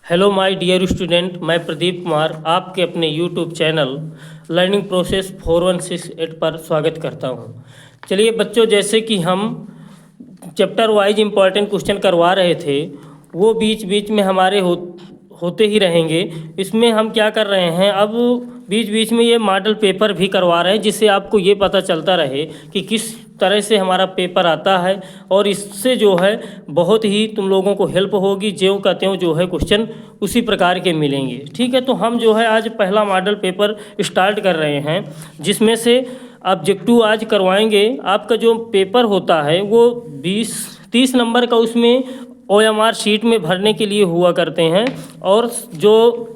Hello my dear student, मैं प्रदीप कुमार आपके अपने यूट्यूब चैनल लर्निंग प्रोसेस 4168 पर स्वागत करता हूं। चलिए बच्चों, जैसे कि हम चैप्टर वाइज इम्पॉर्टेंट क्वेश्चन करवा रहे थे, वो बीच बीच में हमारे होते ही रहेंगे। इसमें हम क्या कर रहे हैं, अब बीच बीच में ये मॉडल पेपर भी करवा रहे हैं, जिससे आपको ये पता चलता रहे कि किस तरह से हमारा पेपर आता है, और इससे जो है बहुत ही तुम लोगों को हेल्प होगी। ज्यों का त्यों जो है क्वेश्चन उसी प्रकार के मिलेंगे। ठीक है, तो हम जो है आज पहला मॉडल पेपर स्टार्ट कर रहे हैं, जिसमें से ऑब्जेक्टिव आज करवाएंगे। आपका जो पेपर होता है वो 20-30 नंबर का उसमें OMR शीट में भरने के लिए हुआ करते हैं, और जो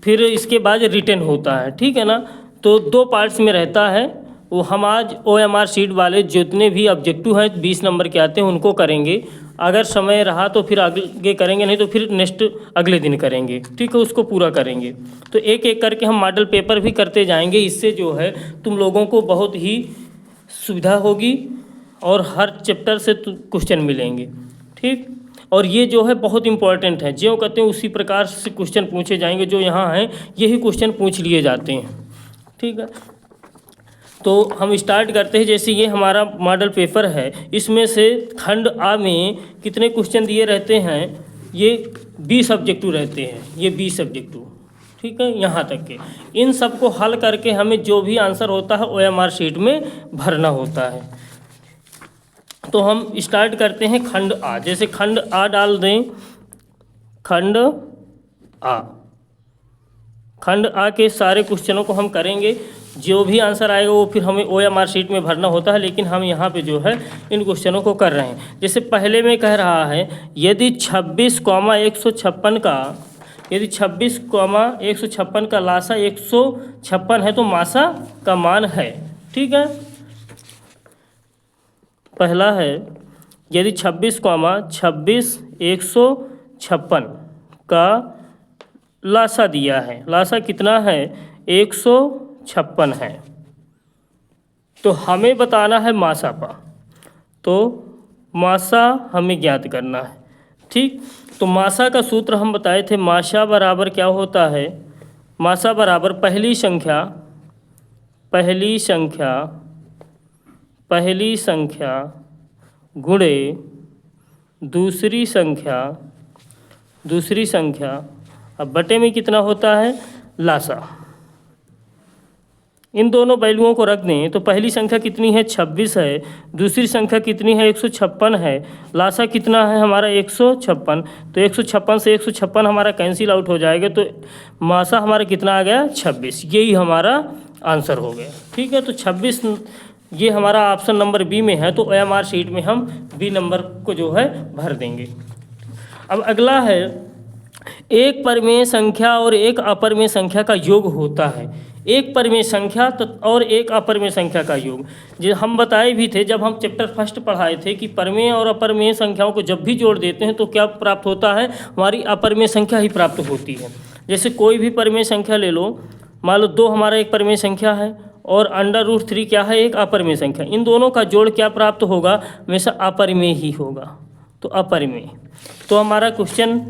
फिर इसके बाद रिटन होता है। ठीक है ना, तो 2 पार्ट्स में रहता है। वो हम आज OMR शीट वाले जितने भी ऑब्जेक्टिव हैं 20 नंबर के आते हैं उनको करेंगे। अगर समय रहा तो फिर आगे करेंगे, नहीं तो फिर नेक्स्ट अगले दिन करेंगे। ठीक है, उसको पूरा करेंगे। तो एक एक करके हम मॉडल पेपर भी करते जाएंगे। इससे जो है तुम लोगों को बहुत ही सुविधा होगी और हर चैप्टर से क्वेश्चन मिलेंगे। ठीक, और ये जो है बहुत इंपॉर्टेंट है। ज्यों कहते हैं उसी प्रकार से क्वेश्चन पूछे जाएंगे। जो यहाँ हैं यही क्वेश्चन पूछ लिए जाते हैं। ठीक है, तो हम स्टार्ट करते हैं। जैसे ये हमारा मॉडल पेपर है, इसमें से खंड आ में कितने क्वेश्चन दिए रहते हैं, ये 20 ऑब्जेक्टिव रहते हैं। ये 20 ऑब्जेक्टिव, ठीक है, यहाँ तक के। इन सब को हल करके हमें जो भी आंसर होता है OMR शीट में भरना होता है। तो हम स्टार्ट करते हैं खंड आ। जैसे खंड आ डाल दें, खंड आ। खंड आ के सारे क्वेश्चनों को हम करेंगे। जो भी आंसर आएगा वो फिर हमें OMR शीट में भरना होता है, लेकिन हम यहाँ पे जो है इन क्वेश्चनों को कर रहे हैं। जैसे पहले में कह रहा है, यदि 26,156 का यदि 26,156 का लासा 156 है तो मासा का मान है। ठीक है, पहला है यदि 26,156 का लासा दिया है, लासा कितना है 156 है, तो हमें बताना है मासा का। तो मासा हमें ज्ञात करना है। ठीक, तो मासा का सूत्र हम बताए थे। मासा बराबर क्या होता है, मासा बराबर पहली संख्या गुणे दूसरी संख्या अब बटे में कितना होता है लासा। इन दोनों वैल्यूओं को रख दें तो पहली संख्या कितनी है 26 है, दूसरी संख्या कितनी है 156 है, लासा कितना है हमारा 156। तो 156 से 156 हमारा कैंसिल आउट हो जाएगा, तो मासा हमारा कितना आ गया 26। यही हमारा आंसर हो गया। ठीक है, तो 26 ये हमारा ऑप्शन नंबर बी में है। तो OMR शीट में हम बी नंबर को जो है भर देंगे। अब अगला है, एक परिमेय संख्या और एक अपरिमेय संख्या का योग होता है। एक परिमेय संख्या और एक अपरिमेय संख्या का योग, जो हम बताए भी थे जब हम चैप्टर फर्स्ट पढ़ाए थे कि परिमेय और अपरिमेय संख्याओं को जब भी जोड़ देते हैं तो क्या प्राप्त होता है, हमारी अपरिमेय संख्या ही प्राप्त होती है। जैसे कोई भी परिमेय संख्या ले लो, मान लो 2 हमारा एक परिमेय संख्या है और √3 क्या है एक अपरिमेय संख्या। इन दोनों का जोड़ क्या प्राप्त होगा, हमेशा अपरिमेय ही होगा। तो अपरिमेय, तो हमारा क्वेश्चन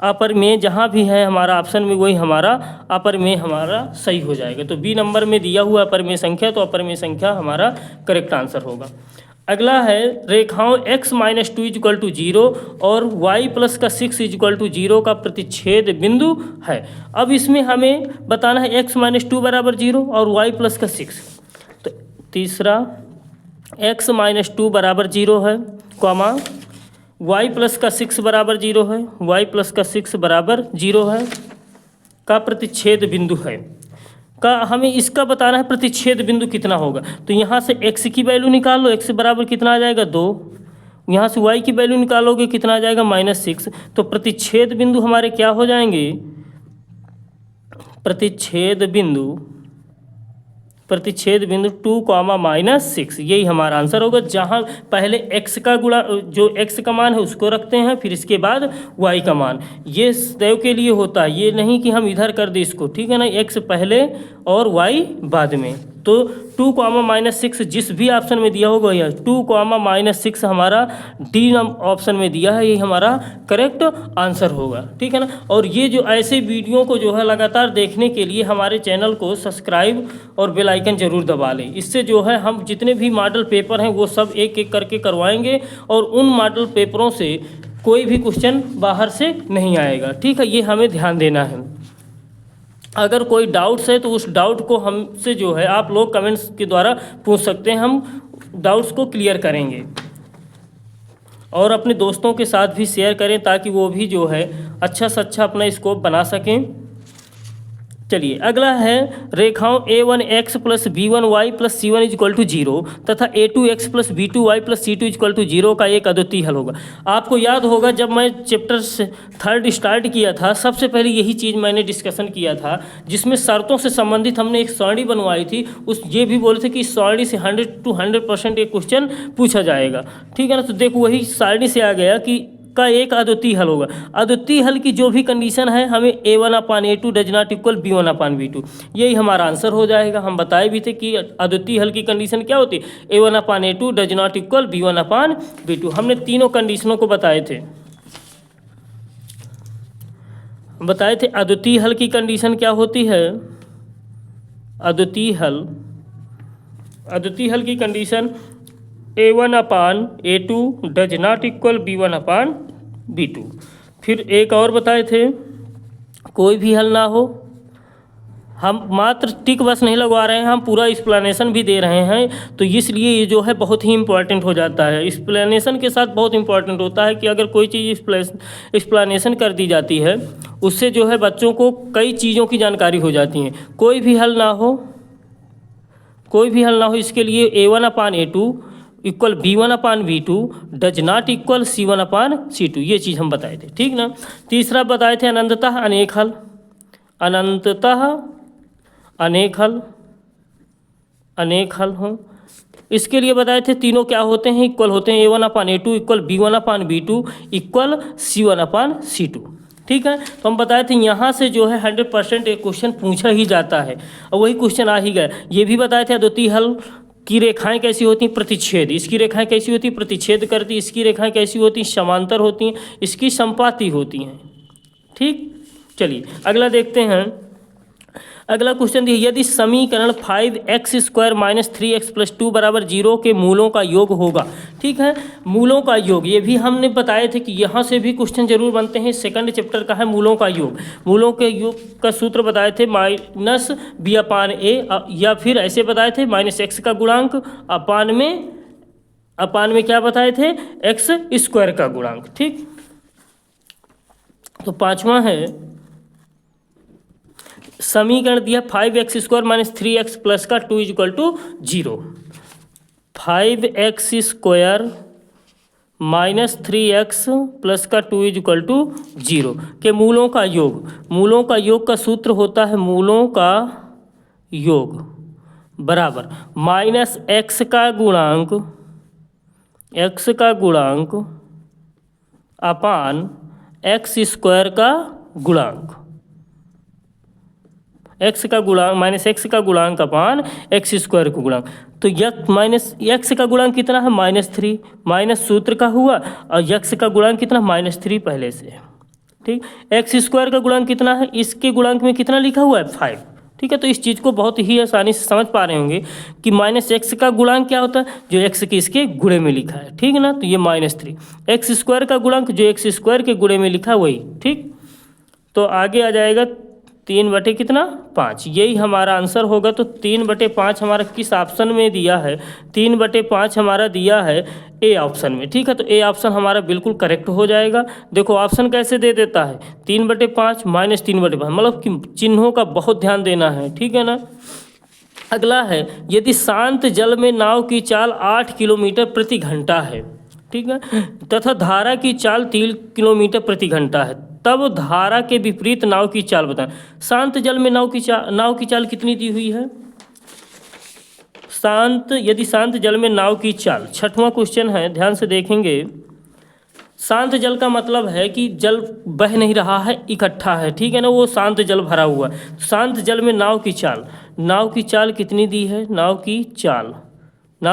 अपरिमेय जहाँ भी है हमारा ऑप्शन में, वही हमारा अपरिमेय हमारा सही हो जाएगा। तो बी नंबर में दिया हुआ अपरिमेय संख्या, तो अपरिमेय संख्या हमारा करेक्ट आंसर होगा। अगला है, रेखाओं x - 2 = 0 और y + का 6 = 0 का प्रतिच्छेद बिंदु है। अब इसमें हमें बताना है x - 2 = 0 और y + का 6। तो तीसरा x - 2 = 0 है, कॉमा y + का 6 = 0 है, y + का 6 = 0 है का प्रतिच्छेद बिंदु है। का हमें इसका बताना है प्रतिच्छेद बिंदु कितना होगा। तो यहाँ से x की वैल्यू निकाल लो, x बराबर कितना आ जाएगा 2। यहाँ से y की वैल्यू निकालोगे कितना आ जाएगा -6। तो प्रतिच्छेद बिंदु हमारे क्या हो जाएंगे, प्रतिच्छेद बिंदु 2, -6। यही हमारा आंसर होगा। जहाँ पहले x का गुणा, जो x का मान है उसको रखते हैं, फिर इसके बाद y का मान। ये सदैव के लिए होता है, ये नहीं कि हम इधर कर दें इसको। ठीक है ना, x पहले और y बाद में। तो 2, जिस भी ऑप्शन में दिया होगा यह 2, हमारा डी ऑप्शन में दिया है, यही हमारा करेक्ट आंसर होगा। ठीक है ना। और ये जो ऐसे वीडियो को जो है लगातार देखने के लिए हमारे चैनल को सब्सक्राइब और बेल आइकन जरूर दबा लें। इससे जो है हम जितने भी मॉडल पेपर हैं वो सब एक एक करके करवाएंगे और उन मॉडल पेपरों से कोई भी क्वेश्चन बाहर से नहीं आएगा। ठीक है, ये हमें ध्यान देना है। अगर कोई डाउट्स है तो उस डाउट को हमसे जो है आप लोग कमेंट्स के द्वारा पूछ सकते हैं, हम डाउट्स को क्लियर करेंगे। और अपने दोस्तों के साथ भी शेयर करें ताकि वो भी जो है अच्छा से अच्छा अपना स्कोप बना सकें। चलिए अगला है रेखाओं a1x + b1y + c1 = 0 तथा a2x + b2y + c2 = 0 का एक अद्वितीय हल होगा। आपको याद होगा जब मैं चैप्टर 3 स्टार्ट किया था सबसे पहले यही चीज़ मैंने डिस्कशन किया था, जिसमें शर्तों से संबंधित हमने एक सारणी बनवाई थी। ये भी बोले थे कि इस सारणी से 100% एक क्वेश्चन पूछा जाएगा। ठीक है ना। तो देखो वही सारणी से आ गया कि का एक अद्वितीय हल होगा। अद्वितीय हल की जो भी कंडीशन है हमें a1/a2 does not equal b1/b2, यही हमारा आंसर हो जाएगा। हम बताए भी थे कि अद्वितीय हल की कंडीशन क्या होती है, a1/a2 does not equal b1/b2। हमने तीनों कंडीशनों को बताए थे। अद्वितीय हल की कंडीशन क्या होती है। अद्वितीय हल की condition a1/a2 does not equal b1/b2। फिर एक और बताए थे, कोई भी हल ना हो। हम मात्र टिक बस नहीं लगवा रहे हैं, हम पूरा एक्सप्लेनेशन भी दे रहे हैं। तो इसलिए ये जो है बहुत ही इंपॉर्टेंट हो जाता है। एक्सप्लेनेशन के साथ बहुत इंपॉर्टेंट होता है कि अगर कोई चीज़ एक्सप्लेनेशन कर दी जाती है उससे जो है बच्चों को कई चीज़ों की जानकारी हो जाती है। कोई भी हल ना हो, इसके लिए a1/a2 equal b1/b2 does not equal c1/c2, ये चीज़ हम बताए थे। ठीक ना। तीसरा बताए थे अनंततः अनेक हल हो। इसके लिए बताए थे तीनों क्या होते हैं, इक्वल होते हैं। a1/a2 equal b1/b2 equal c1/c2। ठीक है। तो हम बताए थे यहाँ से जो है 100% एक क्वेश्चन पूछा ही जाता है और वही क्वेश्चन आ ही गया। ये भी बताए थे अद्वितीय हल की रेखाएं कैसी होती हैं, प्रतिच्छेद। इसकी रेखाएं कैसी होती हैं, प्रतिच्छेद करती। इसकी रेखाएं कैसी होती हैं, समांतर होती हैं। इसकी संपाती होती हैं। ठीक। चलिए अगला देखते हैं। अगला क्वेश्चन देखिए, यदि समीकरण 5x² - 3x + 2 = 0 के मूलों का योग होगा। ठीक है, मूलों का योग ये भी हमने बताए थे कि यहाँ से भी क्वेश्चन जरूर बनते हैं। सेकंड चैप्टर का है मूलों का योग। मूलों के योग का सूत्र बताए थे -b/a, या फिर ऐसे बताए थे -x का गुणांक अपान में क्या बताए थे, x² का गुणांक। ठीक। तो पांचवा है समीकरण दिया 5x² - 3x + का 2 = 0। 5x² - 3x + का 2 = 0 के मूलों का योग। मूलों का योग का सूत्र होता है मूलों का योग बराबर -x का गुणांक अपान x² का गुणांक। x का गुणांक अपान x² का गुणांक। तो x का गुणांक कितना है, -3, माइनस सूत्र का हुआ और x का गुणांक कितना, -3 पहले से। ठीक। x² का गुणांक कितना है, इसके गुणांक में कितना लिखा हुआ है, 5। ठीक है। तो इस चीज़ को बहुत ही आसानी से समझ पा रहे होंगे कि -x का गुणांक क्या होता है, जो x के इसके गुणे में लिखा है। ठीक है ना। तो ये -3। x² का गुणांक जो x² के गुणे में लिखा वही। ठीक। तो आगे आ जाएगा 3/5, यही हमारा आंसर होगा। तो 3/5 हमारा किस ऑप्शन में दिया है, 3/5 हमारा दिया है ए ऑप्शन में। ठीक है। तो ए ऑप्शन हमारा बिल्कुल करेक्ट हो जाएगा। देखो ऑप्शन कैसे दे देता है, 3/5 - 3/5, मतलब कि चिन्हों का बहुत ध्यान देना है। ठीक है ना। अगला है, यदि शांत जल में नाव की चाल 8 किलोमीटर प्रति घंटा है। ठीक है। तथा धारा की चाल 3 किलोमीटर प्रति घंटा है, तब धारा के विपरीत नाव की चाल बताएं। शांत जल में नाव की चाल कितनी दी हुई है, यदि शांत जल में नाव की चाल, छठवां क्वेश्चन है, ध्यान से देखेंगे। शांत जल का मतलब है कि जल बह नहीं रहा है, इकट्ठा है, ठीक है ना, वो शांत जल भरा हुआ है। शांत जल में नाव की चाल कितनी दी है? नाव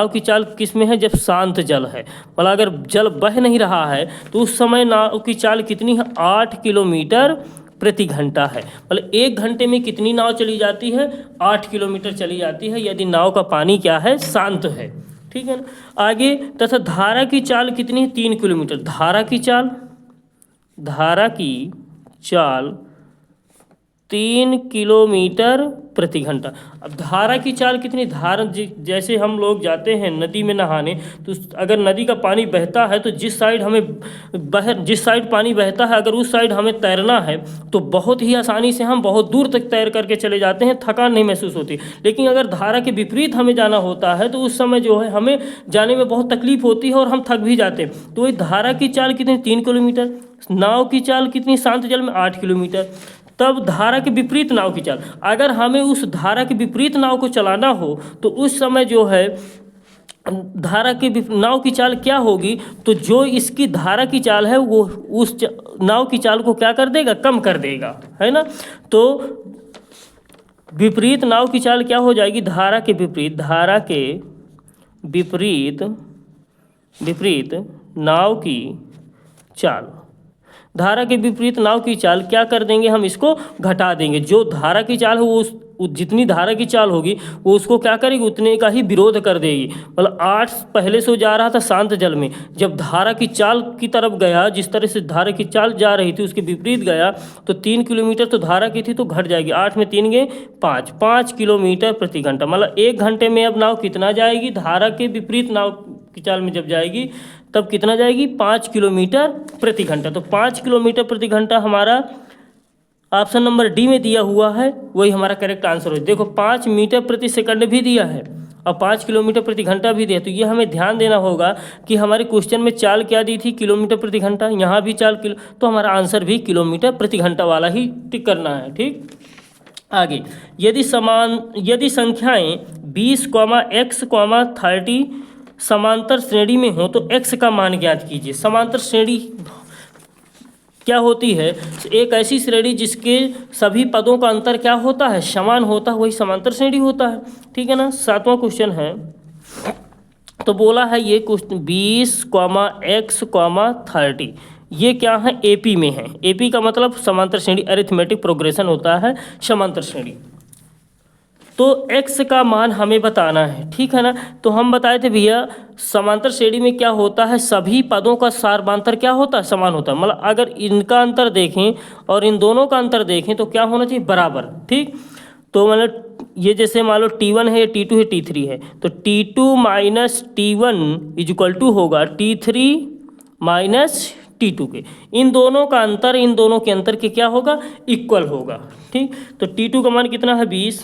की चाल किस में है? जब शांत जल है। मतलब अगर जल बह नहीं रहा है तो उस समय नाव की चाल कितनी है? 8 किलोमीटर प्रति घंटा है। मतलब 1 घंटे में कितनी नाव चली जाती है? 8 किलोमीटर चली जाती है, यदि नाव का पानी क्या है? शांत है, ठीक है ना। आगे, तथा धारा की चाल कितनी है? 3 किलोमीटर। धारा की चाल 3 किलोमीटर प्रति घंटा। अब धारा की चाल कितनी? जैसे हम लोग जाते हैं नदी में नहाने, तो अगर नदी का पानी बहता है तो जिस साइड पानी बहता है, अगर उस साइड हमें तैरना है तो बहुत ही आसानी से हम बहुत दूर तक तैर करके चले जाते हैं, थकान नहीं महसूस होती। लेकिन अगर धारा के विपरीत हमें जाना होता है तो उस समय जो है हमें जाने में बहुत तकलीफ होती है और हम थक भी जाते हैं। तो ये धारा की चाल कितनी? 3 किलोमीटर। नाव की चाल कितनी? शांत जल में 8 किलोमीटर। तब धारा के विपरीत नाव की चाल, अगर हमें उस धारा के विपरीत नाव को चलाना हो तो उस समय जो है नाव की चाल क्या होगी? तो जो इसकी धारा की चाल है वो उस नाव की चाल को क्या कर देगा? कम कर देगा, है ना। तो विपरीत नाव की चाल क्या हो जाएगी? धारा के विपरीत नाव की चाल। धारा के विपरीत नाव की चाल क्या कर देंगे? हम इसको घटा देंगे। जो धारा की चाल है वो जितनी धारा की चाल होगी वो उसको क्या करेगी? उतने का ही विरोध कर देगी। मतलब 8 पहले से जा रहा था शांत जल में, जब धारा की चाल की तरफ गया, जिस तरह से धारा की चाल जा रही थी उसके विपरीत गया तो 3 किलोमीटर तो धारा की थी तो घट जाएगी। 8 में 3 गए 5 किलोमीटर प्रति घंटा। मतलब 1 घंटे में अब नाव कितना जाएगी? धारा के विपरीत नाव की चाल में जब जाएगी तब कितना जाएगी? 5 किलोमीटर प्रति घंटा। तो 5 किलोमीटर प्रति घंटा हमारा ऑप्शन नंबर डी में दिया हुआ है, वही हमारा करेक्ट आंसर हो। देखो 5 मीटर प्रति सेकंड भी दिया है और 5 किलोमीटर प्रति घंटा भी दिया, तो ये हमें ध्यान देना होगा कि हमारे क्वेश्चन में चाल क्या दी थी? किलोमीटर प्रति घंटा। यहाँ भी चाल तो हमारा आंसर भी किलोमीटर प्रति घंटा वाला ही टिक करना है, ठीक। आगे, यदि संख्याएं 20, x, 30 समांतर श्रेणी में हो तो x का मान ज्ञात कीजिए। समांतर श्रेणी क्या होती है? एक ऐसी श्रेणी जिसके सभी पदों का अंतर क्या होता है? समान होता है, वही समांतर श्रेणी होता है, ठीक है ना। 7वां क्वेश्चन है, तो बोला है ये क्वेश्चन 20, x, 30 ये क्या है? AP में है। AP का मतलब समांतर श्रेणी, अरिथमेटिक प्रोग्रेशन होता है समांतर श्रेणी। तो x का मान हमें बताना है, ठीक है ना। तो हम बताए थे भैया समांतर श्रेणी में क्या होता है? सभी पदों का सार्वधान्तर क्या होता है? समान होता है। मतलब अगर इनका अंतर देखें और इन दोनों का अंतर देखें तो क्या होना चाहिए? बराबर, ठीक। तो मतलब ये जैसे मान लो T1 है, T2 है, T3 है, तो T2 minus T1 equal to होगा T3 माइनस T2 के। इन दोनों का अंतर इन दोनों के अंतर के क्या होगा? इक्वल होगा, ठीक। तो T2 का मान कितना है? 20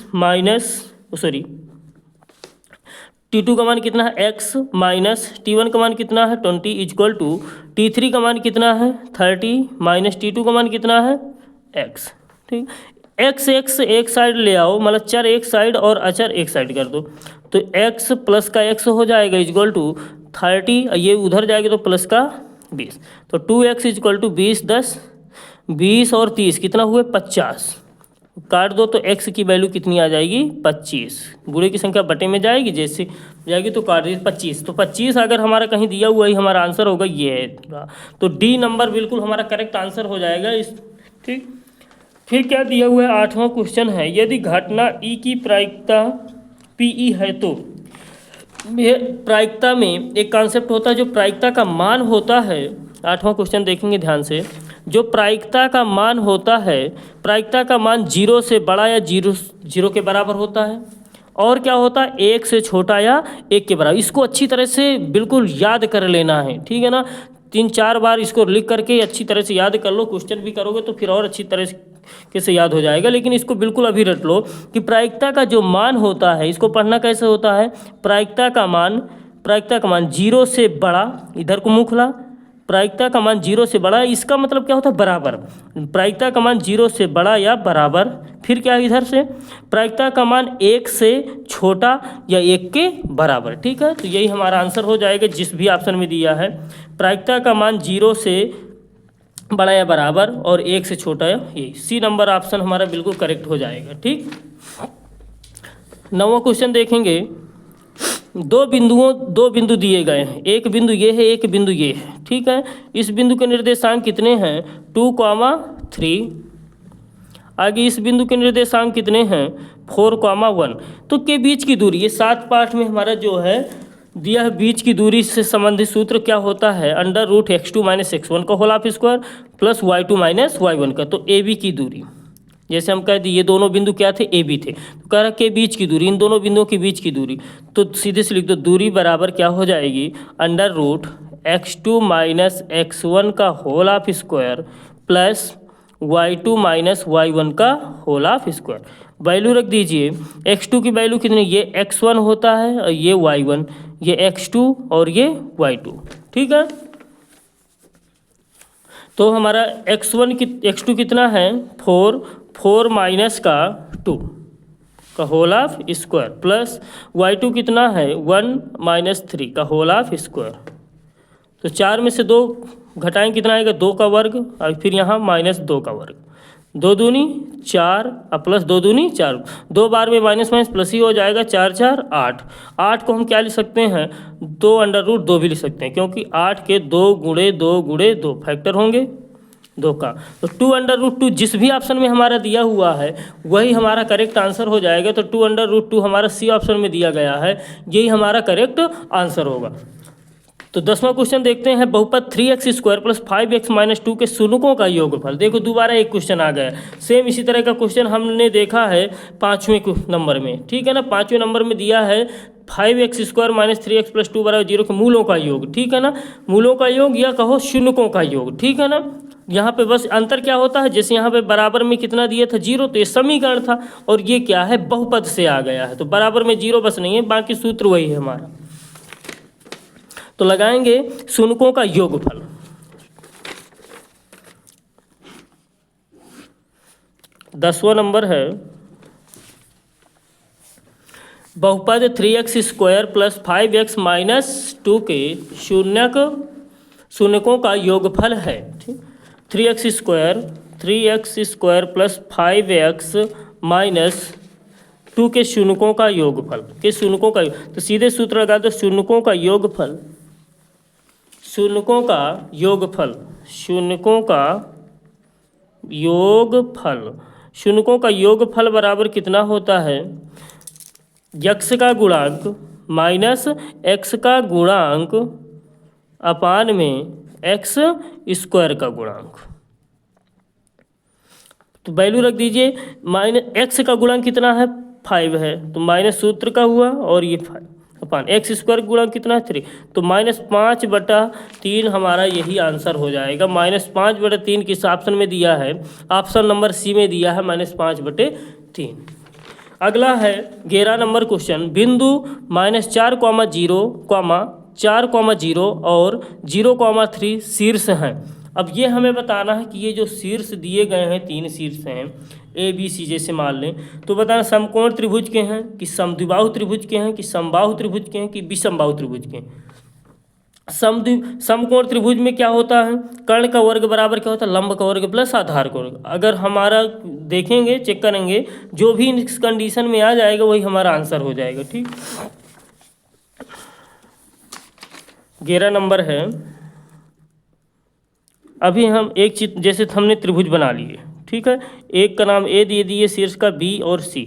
T2 का मान कितना है? x माइनस T1 का मान कितना है? 20 इक्वल टू T3 का मान कितना है? 30 माइनस T2 का मान कितना है? x, ठीक। x एक साइड ले आओ, मतलब चर एक साइड और अचर एक साइड कर दो, तो x प्लस का x हो जाएगा इक्वल टू 30, ये उधर जाएगा तो प्लस का 20, तो 2x इक्वल टू 20, 20 और 30 कितना हुए? 50। काट दो तो x की वैल्यू कितनी आ जाएगी? 25। गुणे की संख्या बटे में जाएगी, जैसे जाएगी तो काट दीजिए 25। तो 25 अगर हमारा कहीं दिया हुआ ही हमारा आंसर होगा ये है, तो डी नंबर बिल्कुल हमारा करेक्ट आंसर हो जाएगा इस, ठीक। फिर क्या दिया हुआ है? 8वां क्वेश्चन है, यदि घटना E की प्रायिकता PE है तो प्रायिकता में एक कॉन्सेप्ट होता है जो प्रायिकता का मान होता है। 8वां क्वेश्चन देखेंगे ध्यान से, जो प्रायिकता का मान होता है, प्रायिकता का मान 0 से बड़ा या 0 के बराबर होता है, और क्या होता है? 1 से छोटा या 1 के बराबर। इसको अच्छी तरह से बिल्कुल याद कर लेना है, ठीक है ना। 3-4 बार इसको लिख करके अच्छी तरह से याद कर लो, क्वेश्चन भी करोगे तो फिर और अच्छी तरह से याद हो जाएगा। लेकिन इसको बिल्कुल अभी रट लो कि प्रायिकता का जो मान होता है, इसको पढ़ना कैसे होता है? प्रायिकता का मान 0 से बड़ा, इधर को मुँह खुला, प्रायिकता का मान 0 से बड़ा, इसका मतलब क्या होता है? बराबर। प्रायिकता का मान 0 से बड़ा या बराबर, फिर क्या इधर से प्रायिकता का मान 1 से छोटा या 1 के बराबर। ठीक है, तो यही हमारा आंसर हो जाएगा जिस भी ऑप्शन में दिया है। प्रायिकता का मान 0 से बड़ा या बराबर और 1 से छोटा या ये सी नंबर ऑप्शन हमारा बिल्कुल करेक्ट हो जाएगा। ठीक, 9वां क्वेश्चन देखेंगे। दो बिंदु दिए गए हैं, एक बिंदु ये है, एक बिंदु ये है। ठीक है, इस बिंदु के निर्देशांक कितने हैं 2, 3। आगे इस बिंदु के निर्देशांक कितने हैं 4, 1। तो के बीच की दूरी, ये 7 पार्ट में हमारा जो है दिया है, बीच की दूरी से संबंधित सूत्र क्या होता है √(x2 - x1) का whole of square plus y2 - y1 का। तो ए बी की दूरी, जैसे हम कह दिए ये दोनों बिंदु क्या थे ए बी थे, तो कह रहा के बीच की दूरी, इन दोनों बिंदुओं के बीच की दूरी, तो सीधे से लिख दो दूरी बराबर क्या हो जाएगी √(x2 - x1) का whole of square plus y2 - y1 का होल ऑफ स्क्वायर। वैल्यू रख दीजिए, x2 की वैल्यू कितनी, ये x1 होता है और ये y1, ये x2 और ये y2। ठीक है, तो हमारा x2 कितना है 4 माइनस का 2 का whole of square plus y2 कितना है 1 - 3 का होल ऑफ स्क्वायर। तो 4 में से 2 घटाएं कितना आएगा 2 का वर्ग और फिर यहाँ -2 का वर्ग, 2 दूनी 4 और प्लस 2 दूनी 4, 2 बार में माइनस प्लस ही हो जाएगा, 4 4 8। 8 को हम क्या लिख सकते हैं 2√2 भी लिख सकते हैं, क्योंकि 8 के 2 गुणे 2 गुणे 2 फैक्टर होंगे 2 का। तो 2√2 जिस भी ऑप्शन में हमारा दिया हुआ है वही हमारा करेक्ट आंसर हो जाएगा। तो 2√2 हमारा सी ऑप्शन में दिया गया है, यही हमारा करेक्ट आंसर होगा। तो 10वां क्वेश्चन देखते हैं। बहुपद 3x² + 5x - 2 के शून्यकों का योगफल। देखो दोबारा एक क्वेश्चन आ गया, सेम इसी तरह का क्वेश्चन हमने देखा है 5वें नंबर में। ठीक है ना, 5वें नंबर में दिया है 5x² - 3x + 2 = 0 के मूलों का योग। ठीक है ना, मूलों का योग या कहो शून्यकों का योग। ठीक है ना, यहाँ पे बस अंतर क्या होता है, जैसे यहाँ पे बराबर में कितना दिया था 0, तो ये समीकरण था और ये क्या है बहुपद से आ गया है, तो बराबर में 0 बस नहीं है, बाकी सूत्र वही है हमारा। तो लगाएंगे शून्यकों का योगफल। दसवां नंबर है बहुपद 3x² + 5x - 2 के शून्यकों का योगफल है। 3x² + 5x - 2 के शून्यकों का योगफल तो सीधे सूत्र लगा दो शून्यकों का योगफल बराबर कितना होता है x का गुणांक माइनस x का गुणांक अपान में x² का गुणांक। तो वैल्यू रख दीजिए, x का गुणांक कितना है 5 है, तो माइनस सूत्र का हुआ और ये 5 अपान x² गुणांक कितना है 3, तो -5/3 हमारा यही आंसर हो जाएगा। -5/3 किस ऑप्शन में दिया है, ऑप्शन नंबर सी में दिया है -5/3। अगला है 11 नंबर क्वेश्चन। बिंदु -4, 0, 4, 0 और 0, 3 शीर्ष हैं। अब ये हमें बताना है कि ये जो शीर्ष दिए गए हैं 3 शीर्ष हैं ABC जैसे मान लें, तो बताना समकोण त्रिभुज के हैं कि समद्विबाहु त्रिभुज के हैं कि समबाहु त्रिभुज के हैं कि विषमबाहु त्रिभुज के हैं। समकोण त्रिभुज में क्या होता है, कर्ण का वर्ग बराबर क्या होता है लंब का वर्ग प्लस आधार का वर्ग। अगर हमारा देखेंगे चेक करेंगे जो भी इस कंडीशन में आ जाएगा वही हमारा आंसर हो जाएगा। ठीक, 11 नंबर है। अभी हम एक चित्र जैसे हमने त्रिभुज बना लिए। ठीक है, एक का नाम A दे दिए, शीर्ष का B और C।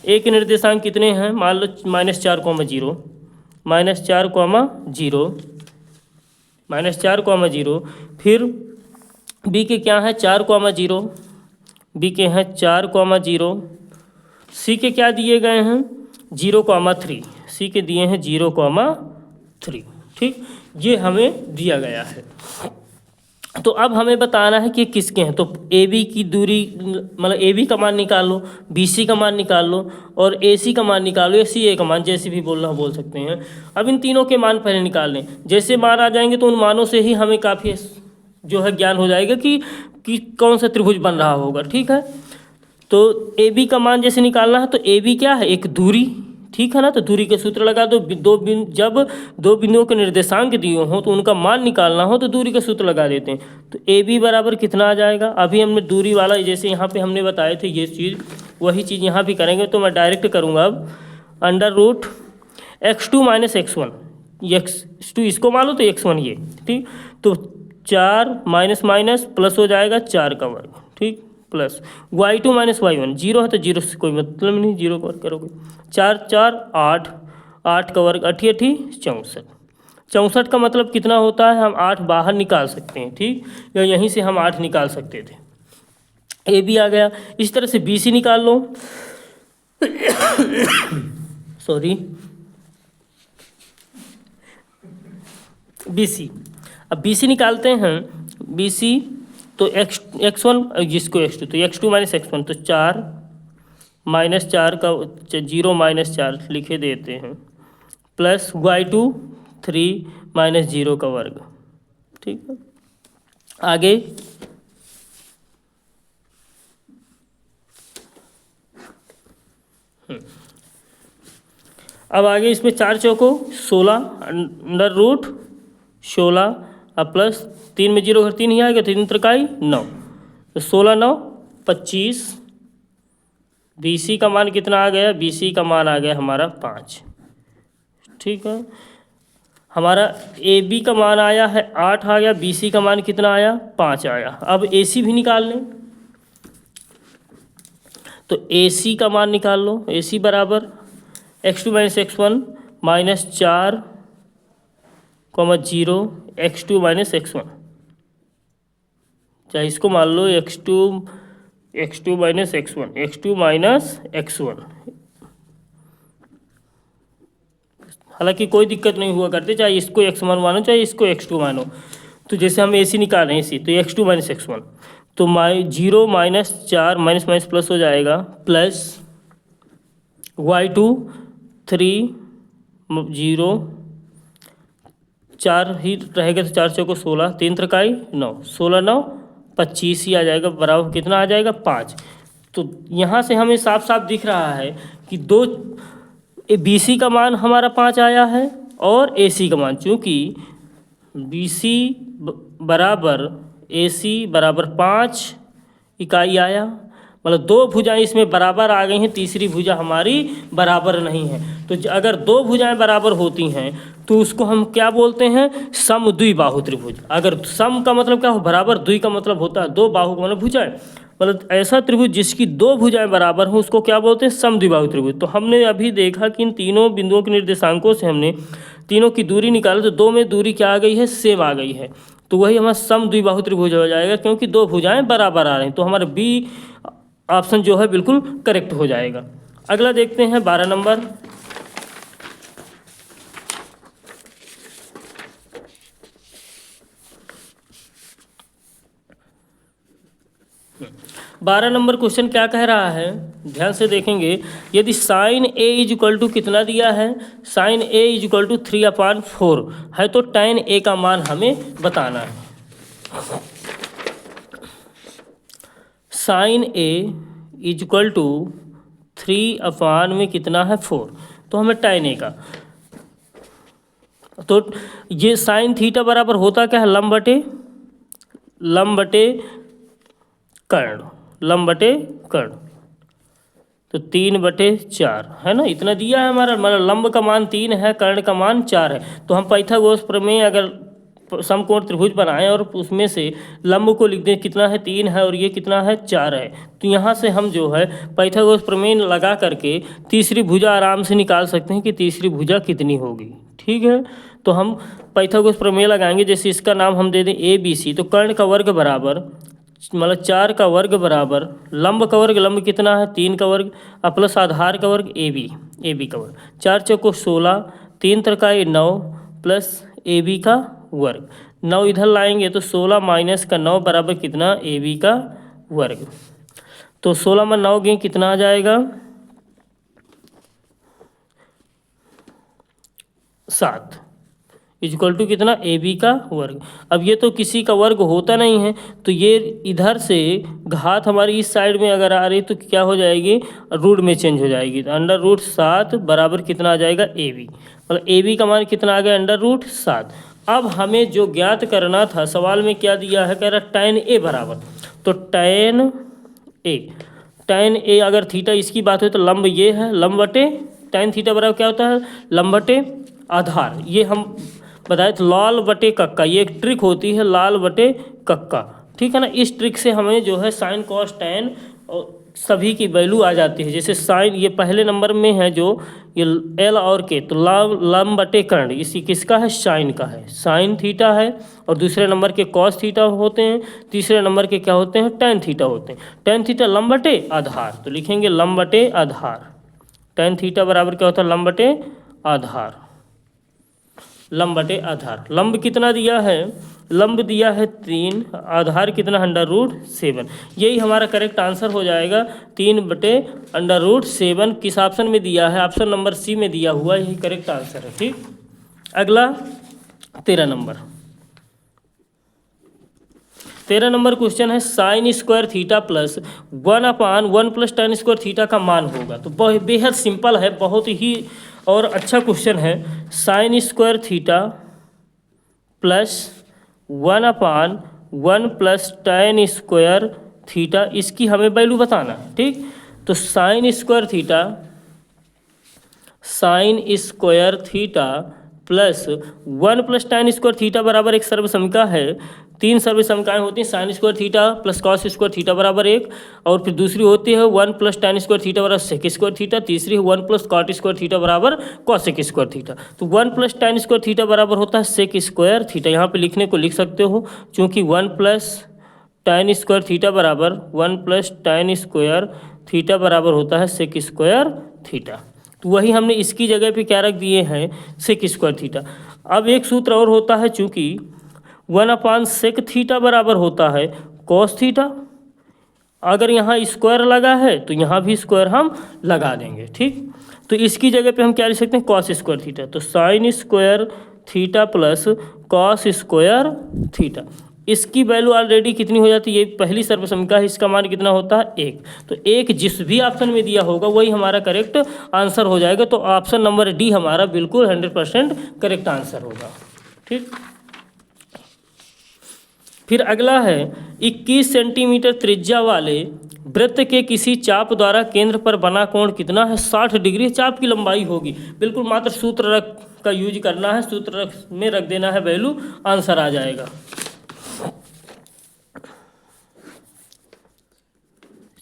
A के निर्देशांक कितने हैं मान लो -4, 0, -4, फिर B के क्या है 4, 0, B के हैं 4, 0, C के क्या दिए गए हैं 0, 3, C के दिए हैं 0, 3। ठीक, ये हमें दिया गया है। तो अब हमें बताना है कि किसके हैं। तो AB की दूरी मतलब AB का मान निकाल लो, BC का मान निकाल लो और AC का मान निकाल लो या CA का मान, जैसे भी बोलना बोल सकते हैं। अब इन तीनों के मान पहले निकाल लें, जैसे मान आ जाएंगे तो उन मानों से ही हमें काफ़ी जो है ज्ञान हो जाएगा कि कौन सा त्रिभुज बन रहा होगा। ठीक है, तो ए बी का मान जैसे निकालना है तो ए बी क्या है, एक दूरी, ठीक है ना। तो दूरी के सूत्र लगा दो, जब दो बिंदुओं के निर्देशांक दिए हों तो उनका मान निकालना हो तो दूरी का सूत्र लगा देते हैं। तो ए बी बराबर कितना आ जाएगा, अभी हमने दूरी वाला जैसे यहाँ पे हमने बताए थे ये चीज़, वही चीज़ यहाँ भी करेंगे। तो मैं डायरेक्ट करूँगा अब √x2 - x1, x2 इसको मान लो तो x1 ये, ठीक। तो 4 माइनस माइनस प्लस हो जाएगा 4 का वर्ग, ठीक, प्लस y2 - y1, 0 है तो 0 से कोई मतलब नहीं, 0 का वर्ग करोगे, 4 4 8, 8 का वर्ग 8 8 64, 64 का मतलब कितना होता है, हम 8 बाहर निकाल सकते हैं, ठीक, या यहीं से हम 8 निकाल सकते थे। ए बी आ गया। इस तरह से बी सी निकाल लो सॉरी, बी सी। अब बी सी निकालते हैं, बी सी तो x1 जिसको x2, तो x2 - x1, तो 4 - 4 का 0 - 4 लिखे देते हैं, प्लस y2 3 - 0 का वर्ग, ठीक है। आगे अब आगे इसमें 4 चौको 16 √16 अब प्लस 3 में 0 घर 3 ही आएगा, 3 त्रिकाई 9, तो 16 9 25। बी सी का मान कितना आ गया, बी सी का मान आ गया हमारा 5, ठीक है। हमारा ए बी का मान आया है 8 आ गया, बी सी का मान कितना आया 5 आया। अब ए सी भी निकाल लें, तो ए सी का मान निकाल लो। ए सी बराबर x2 - x1 -4, 0 x2 - x1, चाहे इसको मान लो x2 - x1, x2 - x1, हालांकि कोई दिक्कत नहीं हुआ करती, चाहे इसको x1 मानो चाहे इसको x2 मानो। तो जैसे हम ए सी निकाल रहे हैं इसी, तो x2 - x1, तो 0 - 4 माइनस माइनस प्लस हो जाएगा, प्लस y2 3 0 4 ही रहेगा, तो 4 चौको 16, 3 त्रिकाई 9, 16 9 25 ही आ जाएगा, बराबर कितना आ जाएगा 5। तो यहाँ से हमें साफ साफ दिख रहा है कि दो बी सी का मान हमारा 5 आया है और ए सी का मान, चूँकि बी सी बराबर ए सी बराबर 5 इकाई आया, मतलब दो भुजाएं इसमें बराबर आ गई हैं, तीसरी भुजा हमारी बराबर नहीं है। तो अगर दो भुजाएं बराबर होती हैं तो उसको हम क्या बोलते हैं, समद्विबाहु त्रिभुज। अगर सम का मतलब क्या हो, बराबर, द्वि का मतलब होता है दो, बाहु का मतलब भुजाएं, मतलब ऐसा त्रिभुज जिसकी दो भुजाएं बराबर हो उसको क्या बोलते हैं, समद्विबाहु त्रिभुज। तो हमने अभी देखा कि इन तीनों बिंदुओं के निर्देशांकों से हमने तीनों की दूरी निकाली, तो दो में दूरी क्या आ गई है, सेम आ गई है, तो वही हमारा समद्विबाहु त्रिभुज हो जाएगा, क्योंकि दो भुजाएं बराबर आ रही हैं। तो हमारा बी ऑप्शन जो है बिल्कुल करेक्ट हो जाएगा। अगला देखते हैं 12 नंबर। बारह नंबर क्वेश्चन क्या कह रहा है, ध्यान से देखेंगे। यदि sine A is equal to कितना दिया है, sine A is equal to 3/4 है, तो tan ए का मान हमें बताना है। Sine A is equal to 3 में कितना है 4, तो हमें tan ए का, तो ये साइन थीटा बराबर होता क्या है, लंब बटे कर्ण, लंब बटे कर्ण, तो 3/4 है ना, इतना दिया है हमारा, मतलब लंब का मान 3 है, कर्ण का मान 4 है। तो हम पाइथागोरस प्रमेय अगर समकोण त्रिभुज बनाएं और उसमें से लंब को लिख दें, कितना है 3 है और ये कितना है 4 है, तो यहाँ से हम जो है पाइथागोरस प्रमेय लगा करके तीसरी भुजा आराम से निकाल सकते हैं कि तीसरी भुजा कितनी होगी, ठीक है। तो हम पाइथागोरस प्रमेय लगाएंगे, जैसे इसका नाम हम दे दें ABC, तो कर्ण का वर्ग बराबर, मतलब 4 का वर्ग बराबर लंब का वर्ग, लंब कितना है 3 का वर्ग, प्लस आधार का वर्ग AB का वर्ग, 4 चौको 16, 3 त्रिकाई 9, प्लस AB का वर्ग, 9 इधर लाएंगे तो 16 माइनस का 9 बराबर कितना, AB का वर्ग। तो 16 में 9 गए कितना आ जाएगा 7, इक्वल टू कितना, ए बी का वर्ग। अब ये तो किसी का वर्ग होता नहीं है, तो ये इधर से घात हमारी इस साइड में अगर आ रही तो क्या हो जाएगी, रूट में चेंज हो जाएगी। तो अंडर रूट 7 बराबर कितना आ जाएगा, ए बी। मतलब ए बी का मान कितना आ गया, अंडर रूट 7। अब हमें जो ज्ञात करना था, सवाल में क्या दिया है, कह रहा tan ए बराबर, तो tan ए अगर थीटा इसकी बात हो तो लंब ये है, लंब बटे tan थीटा बराबर क्या होता है, लंब बटे आधार। ये हम बताए तो लाल बटे कक्का, ये एक ट्रिक होती है, लाल बटे कक्का, ठीक है ना। इस ट्रिक से हमें जो है साइन कॉस टैन और सभी की वैल्यू आ जाती है। जैसे साइन ये पहले नंबर में है जो ये एल और के, तो लंब बटे कर्ण इसी किसका है, साइन का है, साइन थीटा है। और दूसरे नंबर के कॉस थीटा होते हैं, तीसरे नंबर के क्या होते हैं, टैन थीटा होते हैं। टैन थीटा लंब बटे आधार, तो लिखेंगे लंब बटे आधार। टैन थीटा बराबर क्या होता है, लंब बटे आधार, लंब बटे आधार। लंब कितना दिया है, लंब दिया है 3, आधार कितना, अंडर रूट 7। यही हमारा करेक्ट आंसर हो जाएगा, 3 बटे अंडर रूट 7। किस ऑप्शन में दिया है, ऑप्शन नंबर सी में दिया हुआ, यही करेक्ट आंसर है। ठीक, अगला 13 नंबर क्वेश्चन है, sine square theta plus 1/1 plus tan square theta का मान होगा। तो बेहद सिंपल है, बहुत ही और अच्छा क्वेश्चन है। Sine square theta plus 1/1 plus tan square theta, इसकी हमें वैल्यू बताना है। ठीक, तो sine square theta plus 1 plus tan square theta बराबर एक सर्वसमीका है। 3 सर्वसमीकाएं होती हैं, sine square theta plus cos square theta बराबर 1, और फिर दूसरी होती है 1 प्लस tan स्क्वायर थीटा बराबर सेक स्क्वायर थीटा, तीसरी है 1 प्लस कॉट स्क्वायर थीटा बराबर कॉसेक स्क्वायर थीटा। तो 1 प्लस tan स्क्वायर थीटा बराबर होता है सेक स्क्वायर थीटा, यहाँ पे लिखने को लिख सकते हो, चूँकि 1 प्लस tan स्क्वायर थीटा बराबर 1 प्लस tan स्क्वायर थीटा बराबर होता है सेक स्क्वायर थीटा। तो वही हमने इसकी जगह पे क्या रख दिए हैं, सेक स्क्वायर थीटा। अब एक सूत्र और होता है, चूँकि 1/sec थीटा बराबर होता है कॉस थीटा। अगर यहाँ स्क्वायर लगा है तो यहाँ भी स्क्वायर हम लगा देंगे। ठीक, तो इसकी जगह पे हम क्या लिख सकते हैं, कॉस स्क्वायर थीटा। तो sine square theta plus cos square theta, इसकी वैल्यू ऑलरेडी कितनी हो जाती है, ये पहली सर्वसमीका है, इसका मान कितना होता है 1। तो 1 जिस भी ऑप्शन में दिया होगा वही हमारा करेक्ट आंसर हो जाएगा। तो ऑप्शन नंबर डी हमारा बिल्कुल 100% करेक्ट आंसर होगा। ठीक, फिर अगला है, 21 सेंटीमीटर त्रिज्या वाले वृत्त के किसी चाप द्वारा केंद्र पर बना कोण कितना है, 60 डिग्री चाप की लंबाई होगी। बिल्कुल मात्र सूत्र का यूज करना है, सूत्र में रख देना है वैल्यू, आंसर आ जाएगा।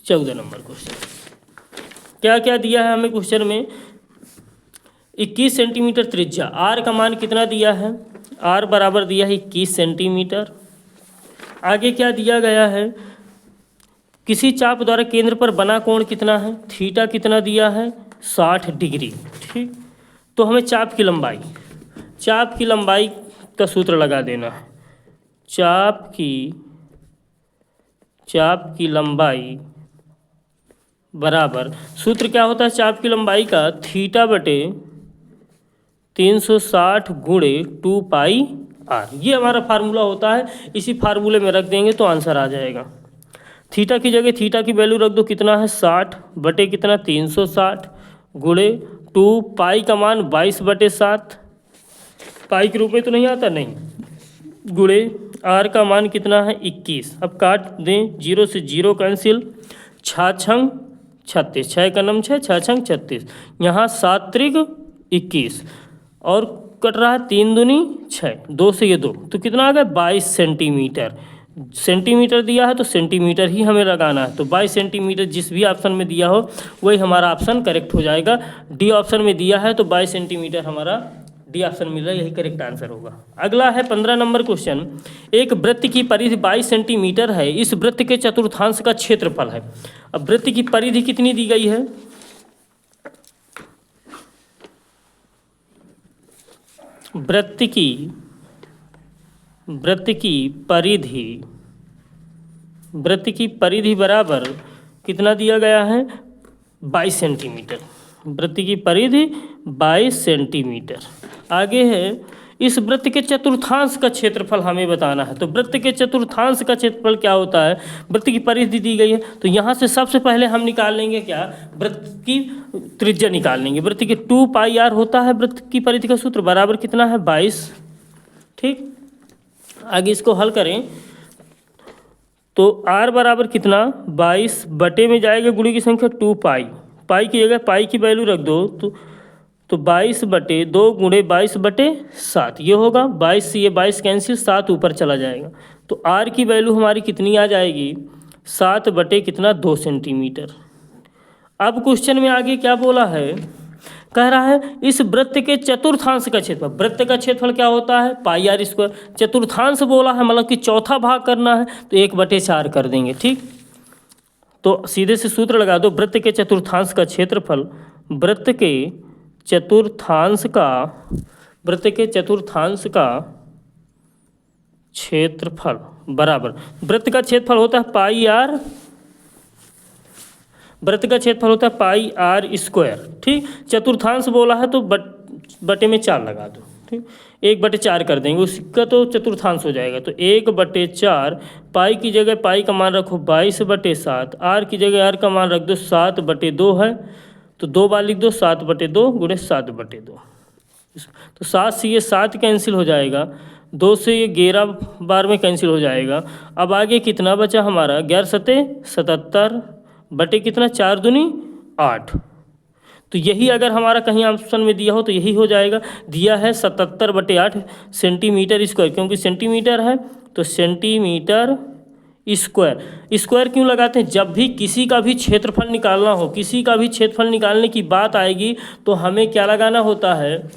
14 नंबर क्वेश्चन, क्या क्या दिया है हमें क्वेश्चन में, 21 सेंटीमीटर त्रिज्या, आर का मान कितना दिया है, आर बराबर दिया है 21 सेंटीमीटर। आगे क्या दिया गया है, किसी चाप द्वारा केंद्र पर बना कोण कितना है, थीटा कितना दिया है, 60 डिग्री। ठीक, तो हमें चाप की लंबाई का सूत्र लगा देना है। चाप की लंबाई बराबर, सूत्र क्या होता है चाप की लंबाई का, थीटा बटे 360 गुणे 2 पाई r, ये हमारा फार्मूला होता है। इसी फार्मूले में रख देंगे तो आंसर आ जाएगा। थीटा की जगह थीटा की वैल्यू रख दो, कितना है 60 बटे कितना 360 गुणे 2 पाई का मान 22/7, पाई के रूप में तो नहीं आता, नहीं, गुणे r का मान कितना है 21। अब काट दें, 0 से 0 कैंसिल, 6×6 36, 6 का नम 6, 6×6 36, यहाँ 7 त्रिक 21 और कट रहा है 3 दूनी 6, 2 से ये 2, तो कितना आ गया 22 सेंटीमीटर। सेंटीमीटर दिया है तो सेंटीमीटर ही हमें लगाना है। तो 22 सेंटीमीटर जिस भी ऑप्शन में दिया हो वही हमारा ऑप्शन करेक्ट हो जाएगा। डी ऑप्शन में दिया है तो 22 सेंटीमीटर हमारा डी ऑप्शन मिल रहा है, यही करेक्ट आंसर होगा। अगला है 15 नंबर क्वेश्चन, एक वृत्त की परिधि 22 सेंटीमीटर है, इस वृत्त के चतुर्थांश का क्षेत्रफल है। अब वृत्त की परिधि कितनी दी गई है, वृत्त की परिधि बराबर कितना दिया गया है 22 सेंटीमीटर, वृत्त की परिधि 22 सेंटीमीटर। आगे है इस वृत्त के चतुर्थांश का क्षेत्रफल हमें बताना है। तो वृत्त के चतुर्थांश का क्षेत्रफल क्या होता है, वृत्त की परिधि दी गई है तो यहाँ से सबसे पहले हम निकाल लेंगे क्या, वृत्त की त्रिज्या निकाल लेंगे। वृत्त के 2 पाई r होता है वृत्त की परिधि का सूत्र, बराबर कितना है 22। ठीक, आगे इसको हल करें तो r बराबर कितना 22 बटे में जाएगा गुणी की संख्या 2 पाई, पाई की जगह पाई की वैल्यू रख दो तो 22 बटे 2 गुणे 22 बटे 7 ये होगा। 22 से ये 22 कैंसिल, 7 ऊपर चला जाएगा तो r की वैल्यू हमारी कितनी आ जाएगी 7 बटे कितना 2 सेंटीमीटर। अब क्वेश्चन में आगे क्या बोला है, कह रहा है इस वृत्त के चतुर्थांश का क्षेत्रफल। वृत्त का क्षेत्रफल क्या होता है पाई r स्क्वायर, चतुर्थांश बोला है मतलब कि चौथा भाग करना है तो 1/4 कर देंगे। ठीक, तो सीधे से सूत्र लगा दो, वृत्त के चतुर्थांश का क्षेत्रफल, वृत्त के चतुर्थांश का क्षेत्रफल बराबर, वृत्त का क्षेत्रफल होता है पाई r, वृत्त का क्षेत्रफल होता है पाई r स्क्वायर। ठीक, चतुर्थांश बोला है तो बटे में 4 लगा दो। ठीक, 1/4 कर देंगे, उसका तो चतुर्थांश हो जाएगा तो 1/4, पाई की जगह पाई का मान रखो 22/7, r की जगह r का मान रख दो 7/2 है तो 2 बार लिख दो 7/2 गुणे 7/2। तो 7 से ये 7 कैंसिल हो जाएगा, 2 से ये 11 बार में कैंसिल हो जाएगा। अब आगे कितना बचा हमारा 11 सते 77 बटे कितना 4 दूनी 8। तो यही अगर हमारा कहीं ऑप्शन में दिया हो तो यही हो जाएगा। दिया है 77/8 सेंटीमीटर स्क्वायर, क्योंकि सेंटीमीटर है तो सेंटीमीटर स्क्वायर। स्क्वायर क्यों लगाते हैं, जब भी किसी का भी क्षेत्रफल निकालना हो, किसी का भी क्षेत्रफल निकालने की बात आएगी तो हमें क्या लगाना होता है,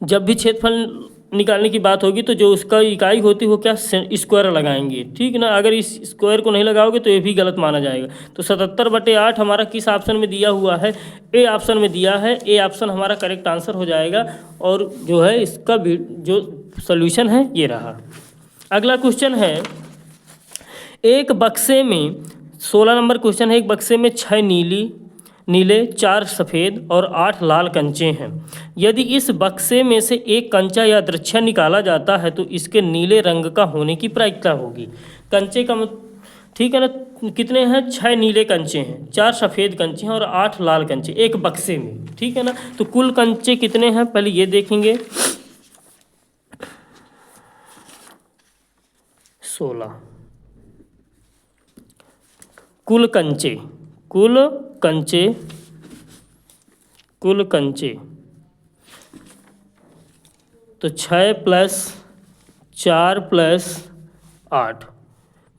जब भी क्षेत्रफल निकालने की बात होगी तो जो उसका इकाई होती है वो क्या स्क्वायर लगाएंगे। ठीक ना, अगर इस स्क्वायर को नहीं लगाओगे तो ये भी गलत माना जाएगा। तो 77/8 हमारा किस ऑप्शन में दिया हुआ है, ए ऑप्शन में दिया है। ए ऑप्शन हमारा करेक्ट आंसर हो जाएगा और जो है इसका भी जो सोल्यूशन है ये रहा। अगला क्वेश्चन है, एक बक्से में 16 नंबर क्वेश्चन है, एक बक्से में 6 नीले 4 सफ़ेद और 8 लाल कंचे हैं। यदि इस बक्से में से एक कंचा या द्रच्छा निकाला जाता है तो इसके नीले रंग का होने की प्रायिकता होगी। कंचे का ठीक है ना, कितने हैं 6 नीले कंचे हैं, 4 सफ़ेद कंचे हैं और 8 लाल कंचे एक बक्से में। ठीक है ना, तो कुल कंचे कितने हैं पहले ये देखेंगे, 16 कुल कंचे तो 6 + 4 + 8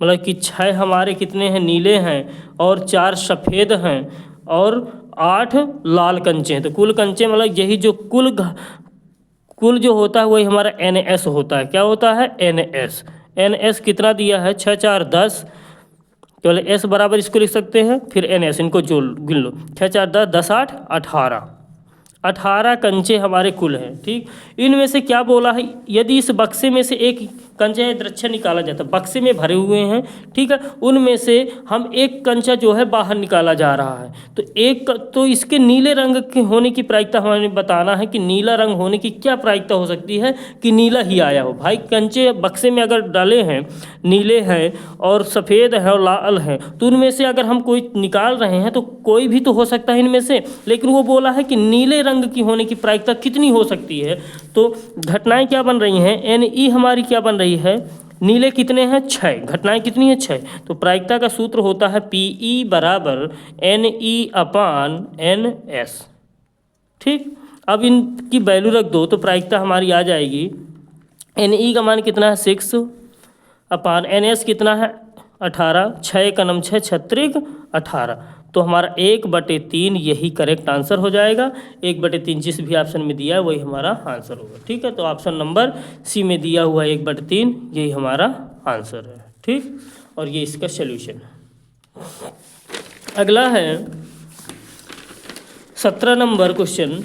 मतलब कि 6 हमारे कितने हैं नीले हैं और 4 सफ़ेद हैं और 8 लाल कंचे हैं। तो कुल कंचे मतलब यही जो कुल जो होता है वही हमारा NS होता है। क्या होता है NS कितना दिया है 6 4 10, केवल S बराबर इसको लिख सकते हैं, फिर NS इनको गिन लो 6 4 10 10 8 18 कंचे हमारे कुल हैं। ठीक, इनमें से क्या बोला है, यदि इस बक्से में से एक कंचा या द्रच्छा निकाला जाता है, बक्से में भरे हुए हैं, ठीक है, उनमें से हम एक कंचा जो है बाहर निकाला जा रहा है तो इसके नीले रंग के होने की प्रायिकता हमें बताना है कि नीला रंग होने की क्या प्रायिकता हो सकती है कि नीला ही आया हो। भाई कंचे बक्से में अगर डाले हैं, नीले हैं और सफ़ेद है और लाल है, तो उनमें से अगर हम कोई निकाल रहे हैं तो कोई भी तो हो सकता है इनमें से, लेकिन वो बोला है कि नीले रंग की होने की प्रायिकता कितनी हो सकती है। तो घटनाएं क्या बन रही हैं, NE हमारी क्या बन रही है, नीले कितने हैं 6, घटनाएं कितनी है 6। तो प्रायिकता का सूत्र होता है PE = NE/NS। ठीक, अब इनकी वैल्यू रख दो तो प्रायिकता हमारी आ जाएगी, NE का मान कितना है 6/NS कितना है 18, 6 का 9 6 36 18। तो हमारा 1/3 यही करेक्ट आंसर हो जाएगा। 1/3 जिस भी ऑप्शन में दिया है वही हमारा आंसर होगा। ठीक है, तो ऑप्शन नंबर C में दिया हुआ 1/3 यही हमारा आंसर है। ठीक, और ये इसका सल्यूशन है। अगला है 17 नंबर क्वेश्चन।